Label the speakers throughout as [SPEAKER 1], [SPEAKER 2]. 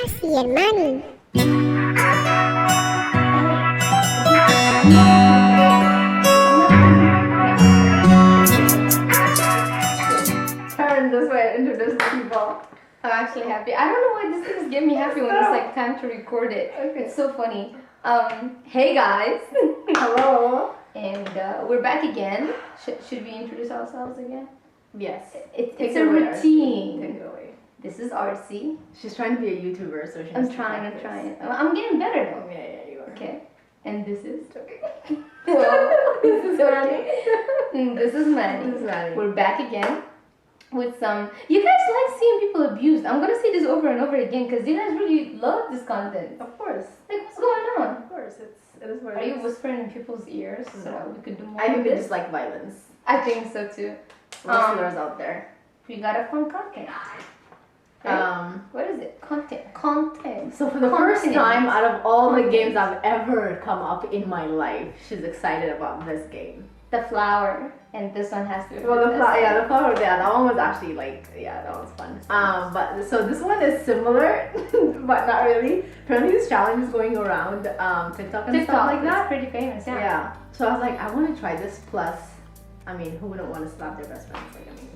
[SPEAKER 1] Arsi and Manni.
[SPEAKER 2] Turn this way and introduce the people.
[SPEAKER 3] I'm actually happy. I don't know why this things get me happy when it's like time to record it.
[SPEAKER 2] Okay.
[SPEAKER 3] It's so funny. Hey guys.
[SPEAKER 2] Hello.
[SPEAKER 3] And we're back again. Should we introduce ourselves again?
[SPEAKER 2] Yes.
[SPEAKER 3] It's a routine.
[SPEAKER 2] Take it away.
[SPEAKER 3] This is Arsi.
[SPEAKER 2] She's trying to be a YouTuber, so she has
[SPEAKER 3] I'm
[SPEAKER 2] to
[SPEAKER 3] trying.
[SPEAKER 2] practice.
[SPEAKER 3] I'm getting better though.
[SPEAKER 2] Yeah, you are.
[SPEAKER 3] Okay. And this is
[SPEAKER 2] Okay.
[SPEAKER 3] this is
[SPEAKER 2] Manni.
[SPEAKER 3] This is Manni.
[SPEAKER 2] This is Manni.
[SPEAKER 3] We're back again with some. You guys like seeing people abused. I'm gonna say this over and over again because you guys really love this content.
[SPEAKER 2] Of course.
[SPEAKER 3] Like, what's going on?
[SPEAKER 2] Of course. It is what
[SPEAKER 3] Are
[SPEAKER 2] it
[SPEAKER 3] you
[SPEAKER 2] is.
[SPEAKER 3] whispering in people's ears so that we could do more
[SPEAKER 2] I think
[SPEAKER 3] of
[SPEAKER 2] they
[SPEAKER 3] this?
[SPEAKER 2] just like violence.
[SPEAKER 3] I think so too.
[SPEAKER 2] Listeners out there.
[SPEAKER 3] We got a fun content. Right? What is it? Content.
[SPEAKER 2] So for the first
[SPEAKER 3] Content.
[SPEAKER 2] time out of all the games I've ever come up in my life, she's excited about this game.
[SPEAKER 3] The flower, and this one has to. Be
[SPEAKER 2] Well, the
[SPEAKER 3] this.
[SPEAKER 2] flower, yeah, that one was actually like, yeah, that was fun. But so this one is similar, but not really. Apparently, this challenge is going around TikTok and stuff like
[SPEAKER 3] It's
[SPEAKER 2] that.
[SPEAKER 3] pretty famous. Yeah.
[SPEAKER 2] Yeah. So I was like, I want to try this. Plus, I mean, who wouldn't want to slap their best friends? Like, I mean,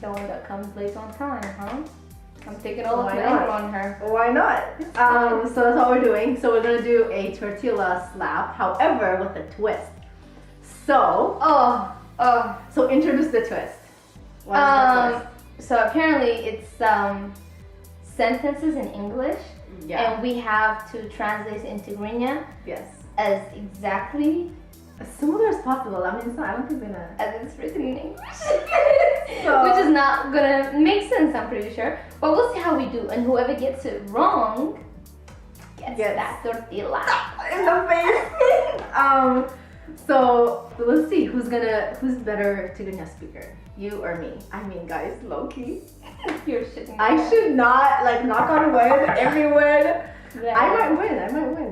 [SPEAKER 3] The one that comes late on time, huh? I'm taking all the
[SPEAKER 2] Why
[SPEAKER 3] flavor
[SPEAKER 2] not?
[SPEAKER 3] on her.
[SPEAKER 2] why not? So that's what we're doing. So we're gonna do a tortilla slap, however, with a twist. So, so introduce the twist. What is the twist?
[SPEAKER 3] So apparently it's sentences in English,
[SPEAKER 2] Yeah.
[SPEAKER 3] and we have to translate it in Tigrinya
[SPEAKER 2] Yes.
[SPEAKER 3] as exactly
[SPEAKER 2] As similar as possible. I mean, it's not. I don't think they're gonna.
[SPEAKER 3] as it's written in English,
[SPEAKER 2] So-
[SPEAKER 3] which is not gonna make sense, I'm pretty sure. But we'll see how we do, and whoever gets it wrong gets
[SPEAKER 2] Yes.
[SPEAKER 3] that tortilla.
[SPEAKER 2] In the face. So let's see who's better Tigrinya speaker, you or me? I mean, guys, low key.
[SPEAKER 3] You're shitting.
[SPEAKER 2] I should not like knock on wood. Everyone.
[SPEAKER 3] Yeah.
[SPEAKER 2] I might win.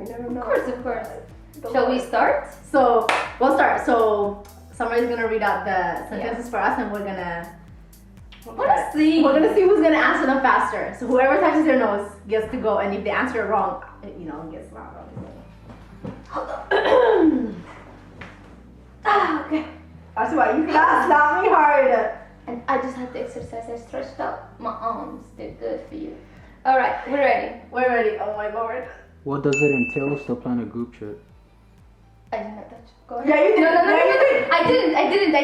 [SPEAKER 2] You never know.
[SPEAKER 3] Of course. Shall we start?
[SPEAKER 2] So we'll start. So somebody's gonna read out the sentences for us, and we're gonna
[SPEAKER 3] Honestly.
[SPEAKER 2] We're gonna see who's gonna answer them faster. So whoever touches their nose gets to go, and if they answer it wrong, gets slapped.
[SPEAKER 3] Okay.
[SPEAKER 2] That's why you cannot slap me hard.
[SPEAKER 3] And I just had to exercise. I stretched out my arms. They're good for you. All right, we're ready.
[SPEAKER 2] We're ready. Oh my lord.
[SPEAKER 4] What does it entail to plan a group trip?
[SPEAKER 3] I did not touch. Go ahead.
[SPEAKER 2] Yeah, you did.
[SPEAKER 3] No.
[SPEAKER 2] Yeah, you did.
[SPEAKER 3] I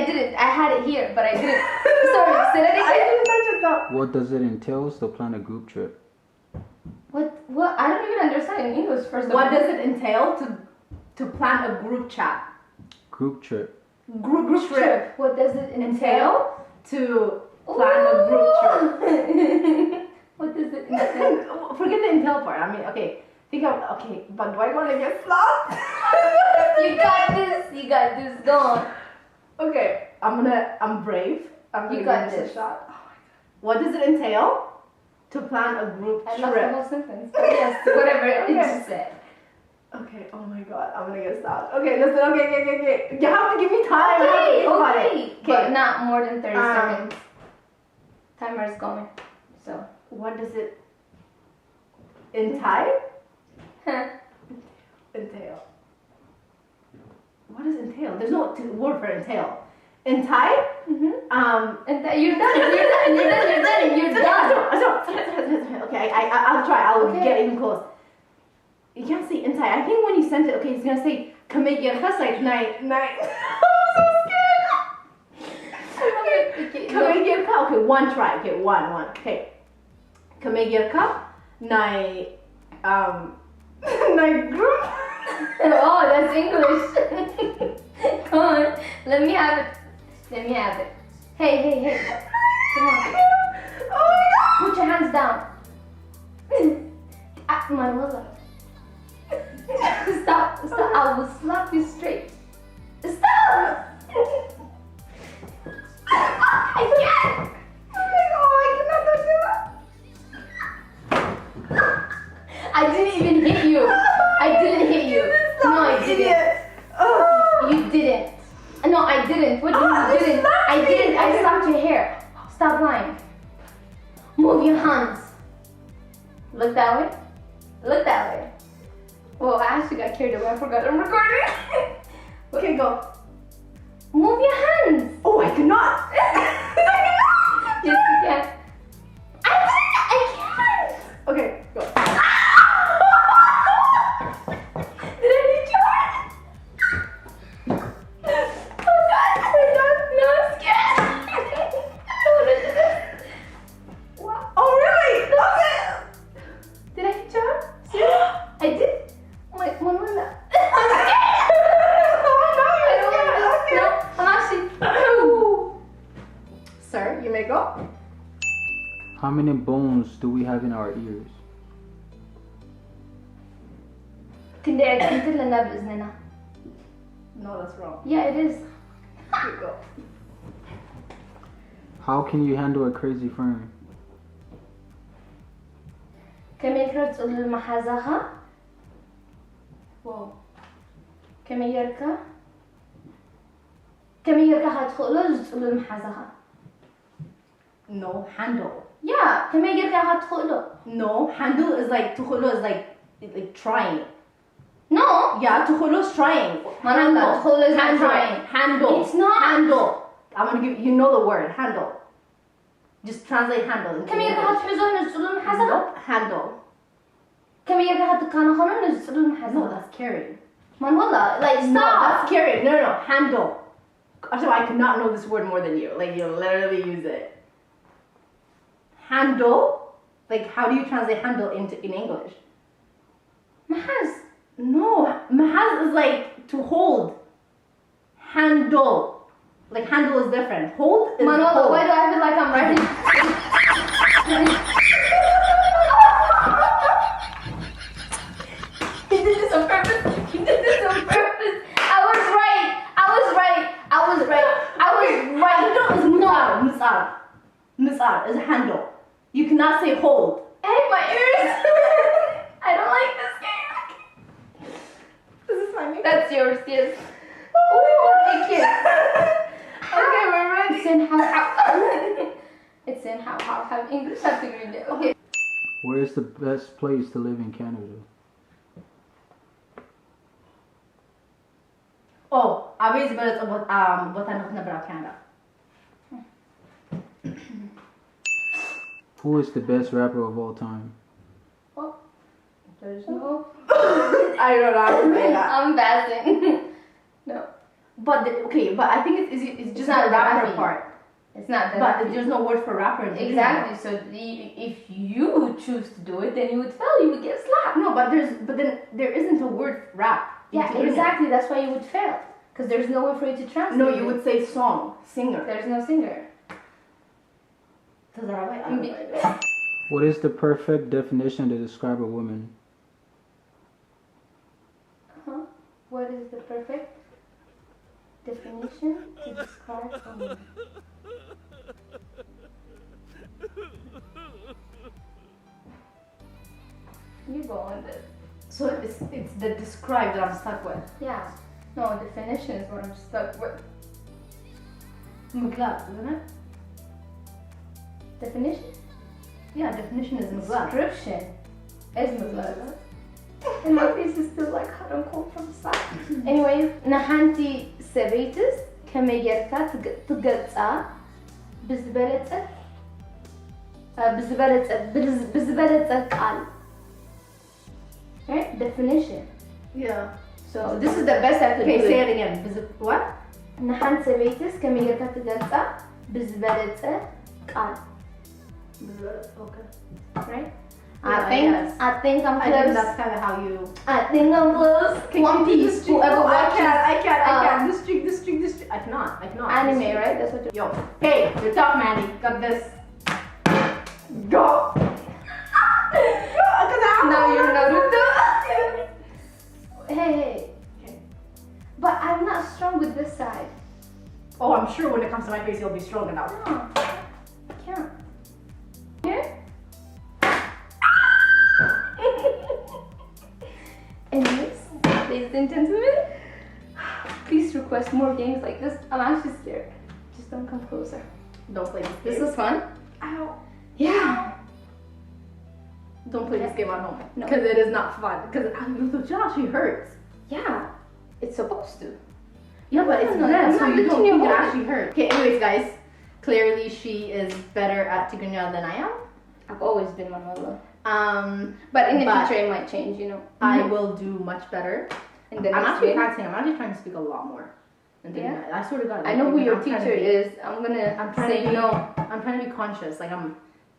[SPEAKER 3] didn't. I had it here, but I didn't. Sorry, say that
[SPEAKER 2] I
[SPEAKER 3] again.
[SPEAKER 2] didn't touch it though.
[SPEAKER 4] What does it entail to plan a group trip?
[SPEAKER 3] What? I don't even understand in English first of all.
[SPEAKER 2] What does it entail to plan a group chat?
[SPEAKER 4] Group trip.
[SPEAKER 2] Group trip.
[SPEAKER 3] What does it entail?
[SPEAKER 2] To plan a group trip.
[SPEAKER 3] What does it entail?
[SPEAKER 2] Forget the entail part. I mean, okay. But do I want to get slapped?
[SPEAKER 3] You got this. Go on.
[SPEAKER 2] Okay, I'm brave. I'm gonna
[SPEAKER 3] You got
[SPEAKER 2] give this
[SPEAKER 3] this.
[SPEAKER 2] a shot. Oh my god. What does it entail to plan a group
[SPEAKER 3] I lost the
[SPEAKER 2] trip?
[SPEAKER 3] whole sentence. But yes, whatever it
[SPEAKER 2] Okay.
[SPEAKER 3] just said.
[SPEAKER 2] Okay, oh my god, I'm gonna get slapped. Okay, listen, okay. You have to give me time. I have to think about it.
[SPEAKER 3] But not more than 30
[SPEAKER 2] Um,
[SPEAKER 3] seconds. Timer is going. So.
[SPEAKER 2] What does it entail? Entail. What does entail? There's no word for entail. Entail?
[SPEAKER 3] And you're done.
[SPEAKER 2] Okay, I'll try. I'll
[SPEAKER 3] Okay.
[SPEAKER 2] get even close. You can't say entail. I think when you sent it, okay, it's gonna say kamegirkas like night. I'm so scared. Kamegirka. Okay, one try. Okay, one. Okay. Kamegirka night. Night group.
[SPEAKER 3] Oh, that's English. Come on. Let me have it. Hey. Come on.
[SPEAKER 2] Oh my
[SPEAKER 3] Put your hands down. My mother. Stop. I will slap you straight. Stop. I can't. I didn't even hit you. No, I didn't. You didn't. No, I didn't. What do you didn't? I didn't. I slapped your hair. Stop lying. Move your hands. Look Look that way. Look that way. Whoa, I actually got carried away. I forgot I'm recording.
[SPEAKER 2] Okay, go.
[SPEAKER 3] Move your hands.
[SPEAKER 2] Oh, I cannot.
[SPEAKER 3] Yes, you can. I can't.
[SPEAKER 2] Okay, go.
[SPEAKER 3] Did I need you? Oh God, no, I'm scared. I don't want to do this. Wow.
[SPEAKER 2] Oh, really? Okay.
[SPEAKER 3] Did I hit you? Seriously? I did? Wait, one more left. I'm scared. No, I'm actually.
[SPEAKER 2] Sir, you may go.
[SPEAKER 4] How many bones do we have in our ears?
[SPEAKER 3] كنت قاعد لنا بإذننا.
[SPEAKER 2] No, that's wrong.
[SPEAKER 3] Yeah, it is.
[SPEAKER 2] You go.
[SPEAKER 4] How can you handle a crazy friend?
[SPEAKER 3] كم يكرر تقول المحازها؟ واو. كم يركا هتدخله تقول المحازها.
[SPEAKER 2] No, handle.
[SPEAKER 3] Yeah, كم يركا هتدخله.
[SPEAKER 2] No, handle is like, tukhulu is like trying.
[SPEAKER 3] No.
[SPEAKER 2] Yeah, tukhulu is trying.
[SPEAKER 3] Mananda, tukhulu is not
[SPEAKER 2] handle.
[SPEAKER 3] trying.
[SPEAKER 2] Handle.
[SPEAKER 3] It's not.
[SPEAKER 2] Handle. I'm gonna give you know the word, handle. Just translate handle. into
[SPEAKER 3] كم يركا
[SPEAKER 2] English.
[SPEAKER 3] هتحزون تقول المحازها؟
[SPEAKER 2] Nope, handle.
[SPEAKER 3] كم يركا هتكانخونون تقول
[SPEAKER 2] No,
[SPEAKER 3] المحازها؟
[SPEAKER 2] that's carrying.
[SPEAKER 3] Man والله, like
[SPEAKER 2] No, that's
[SPEAKER 3] stop.
[SPEAKER 2] carrying. No, handle. Actually, I could not know this word more than you. Like, you literally use it. Handle? Like, how do you translate handle in English?
[SPEAKER 3] محاز.
[SPEAKER 2] No, mahaz is like to hold. Handle. Like, handle is different. Hold is
[SPEAKER 3] Man والله,
[SPEAKER 2] hold.
[SPEAKER 3] why do I feel like I'm writing? He did this on purpose. He did this on purpose. I was right.
[SPEAKER 2] Handle is musar. Musar is a handle. You cannot say hold.
[SPEAKER 3] Hey, my ears. I don't like this game.
[SPEAKER 2] This is funny.
[SPEAKER 3] That's yours, yes. Oh, thank you.
[SPEAKER 2] Okay, we're ready.
[SPEAKER 3] It's in It's in how English have to read it. Okay.
[SPEAKER 4] Where is the best place to live in Canada?
[SPEAKER 2] Oh, عايز بلد وطننا برا Canada.
[SPEAKER 4] Who is the best rapper of all time?
[SPEAKER 3] Oh, there's no.
[SPEAKER 2] I don't know how to say that.
[SPEAKER 3] I'm passing. No,
[SPEAKER 2] But I think it's just
[SPEAKER 3] not
[SPEAKER 2] the rapper
[SPEAKER 3] rapping.
[SPEAKER 2] part.
[SPEAKER 3] it's not that.
[SPEAKER 2] But there's no word for rapper in Tigrinya.
[SPEAKER 3] Exactly. So if you choose to do it, then you would fail. You would get slapped.
[SPEAKER 2] No, but then there isn't a word for rap. in
[SPEAKER 3] Yeah,
[SPEAKER 2] Tigrinya.
[SPEAKER 3] exactly. That's why you would fail. Because there's no way for you to translate.
[SPEAKER 2] No, you
[SPEAKER 3] it.
[SPEAKER 2] would say song, singer.
[SPEAKER 3] There's no singer.
[SPEAKER 4] What is the perfect definition to describe a woman?
[SPEAKER 3] Huh? What is the perfect definition to describe a woman? You go on this.
[SPEAKER 2] So it's the describe that I'm stuck with.
[SPEAKER 3] Yeah. No, definition is what I'm stuck with.
[SPEAKER 2] Muglab, isn't it?
[SPEAKER 3] Definition?
[SPEAKER 2] Yeah, definition is muglab.
[SPEAKER 3] Description is muglab. And my face is still like hot and cold from the side. Anyways, نحنتي سبيتس كما يركا تقلتا بزبلت قال. Right? Definition.
[SPEAKER 2] Yeah.
[SPEAKER 3] So this is the best I could
[SPEAKER 2] Okay,
[SPEAKER 3] do.
[SPEAKER 2] say it again. What?
[SPEAKER 3] نحن سبيتس كما يركا تقلتا بزبلت قال.
[SPEAKER 2] Okay.
[SPEAKER 3] Right?
[SPEAKER 2] Yeah,
[SPEAKER 3] I think
[SPEAKER 2] yes.
[SPEAKER 3] I'm
[SPEAKER 2] I think
[SPEAKER 3] close.
[SPEAKER 2] that's kind of how you.
[SPEAKER 3] I think I'm close. One Piece. Whoever watches
[SPEAKER 2] I can't. This streak. I cannot.
[SPEAKER 3] anime, right? That's what.
[SPEAKER 2] Yo, hey, you're tough, Manny. Got this. Go.
[SPEAKER 3] Now you're Naruto. Hey. But I'm not strong with this side.
[SPEAKER 2] Oh, I'm sure when it comes to my face, you'll be strong enough.
[SPEAKER 3] No, I can't. Here. Anyways, ladies and gentlemen, please request more games like this. I'm actually scared. Just don't come closer.
[SPEAKER 2] Don't play
[SPEAKER 3] This was fun.
[SPEAKER 2] Ow.
[SPEAKER 3] Yeah.
[SPEAKER 2] Don't play this game at home.
[SPEAKER 3] No.
[SPEAKER 2] Because it is not fun. Because she hurts.
[SPEAKER 3] Yeah, it's supposed to.
[SPEAKER 2] Yeah, but it's red,
[SPEAKER 3] I'm
[SPEAKER 2] so
[SPEAKER 3] not
[SPEAKER 2] you don't
[SPEAKER 3] letting you
[SPEAKER 2] think it
[SPEAKER 3] hold it.
[SPEAKER 2] actually hurt. Okay, anyways, guys. Clearly, she is better at Tigrinya than I am.
[SPEAKER 3] I've always been Manuela.
[SPEAKER 2] But
[SPEAKER 3] in the future, it might change, you know.
[SPEAKER 2] I will do much better.
[SPEAKER 3] And then
[SPEAKER 2] I'm actually practicing. I'm actually trying to speak a lot more. And
[SPEAKER 3] Yeah.
[SPEAKER 2] I swear to God.
[SPEAKER 3] I know who your
[SPEAKER 2] I'm trying
[SPEAKER 3] teacher
[SPEAKER 2] to be-
[SPEAKER 3] is. I'm trying
[SPEAKER 2] say
[SPEAKER 3] to be,
[SPEAKER 2] I'm trying to be conscious. Like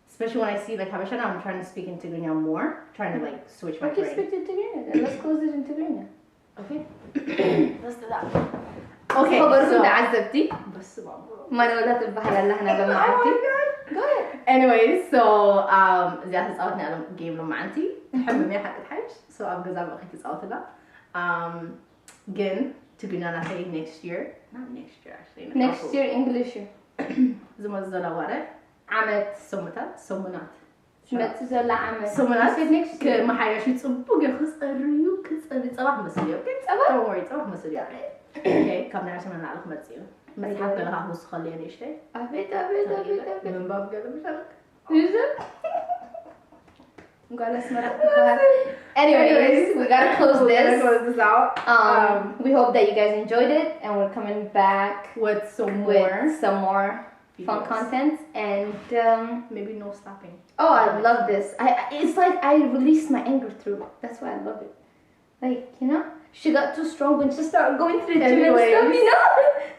[SPEAKER 2] especially when I see like Habashana, I'm trying to speak in Tigrinya more. Trying to like switch my
[SPEAKER 3] Okay,
[SPEAKER 2] brain.
[SPEAKER 3] speak to Tigrinya. Then let's close it in Tigrinya.
[SPEAKER 2] Okay. Let's do that. Okay.
[SPEAKER 3] خبركم
[SPEAKER 2] So.
[SPEAKER 3] تعذبتي
[SPEAKER 2] بس بابا.
[SPEAKER 3] مانولا تبع هلا هنا جماعتي. Go ahead.
[SPEAKER 2] Anyways, so زيادة تسألتني على game لما عندي تحب مين حق الحج so I'm gonna أخذ تسألتنا again Tigrinya say next year not next year actually
[SPEAKER 3] Next year English.
[SPEAKER 2] زمان زولا ورا
[SPEAKER 3] عمت.
[SPEAKER 2] سمنات
[SPEAKER 3] شمت زلا عمت.
[SPEAKER 2] سمنات
[SPEAKER 3] You said next year.
[SPEAKER 2] ما حاجة شيء تصبق يا خس الريو كس صباح مسؤولية don't worry صباح مسؤولية okay كم نعرف من نعرف مسؤولية بس حق لها هو خليني إشتى
[SPEAKER 3] أبيت.
[SPEAKER 2] من باب قال مشارك
[SPEAKER 3] Yusuf? Anyways, we gotta close this.
[SPEAKER 2] close this out
[SPEAKER 3] We hope that you guys enjoyed it, and we're coming back
[SPEAKER 2] with some
[SPEAKER 3] with some more fun
[SPEAKER 2] videos.
[SPEAKER 3] content. And
[SPEAKER 2] Maybe no stopping.
[SPEAKER 3] oh, I love this. It's like I released my anger through. That's why I love it. Like, you know, she got too strong when she started going through the gym and stuff, you know.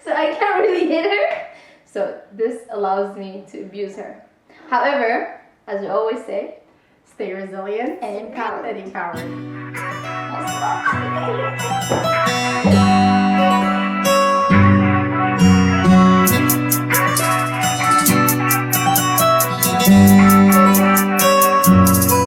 [SPEAKER 3] So I can't really hit her. So this allows me to abuse her. However, as we always say,
[SPEAKER 2] Stay resilient
[SPEAKER 3] and empowered.
[SPEAKER 2] and empowered.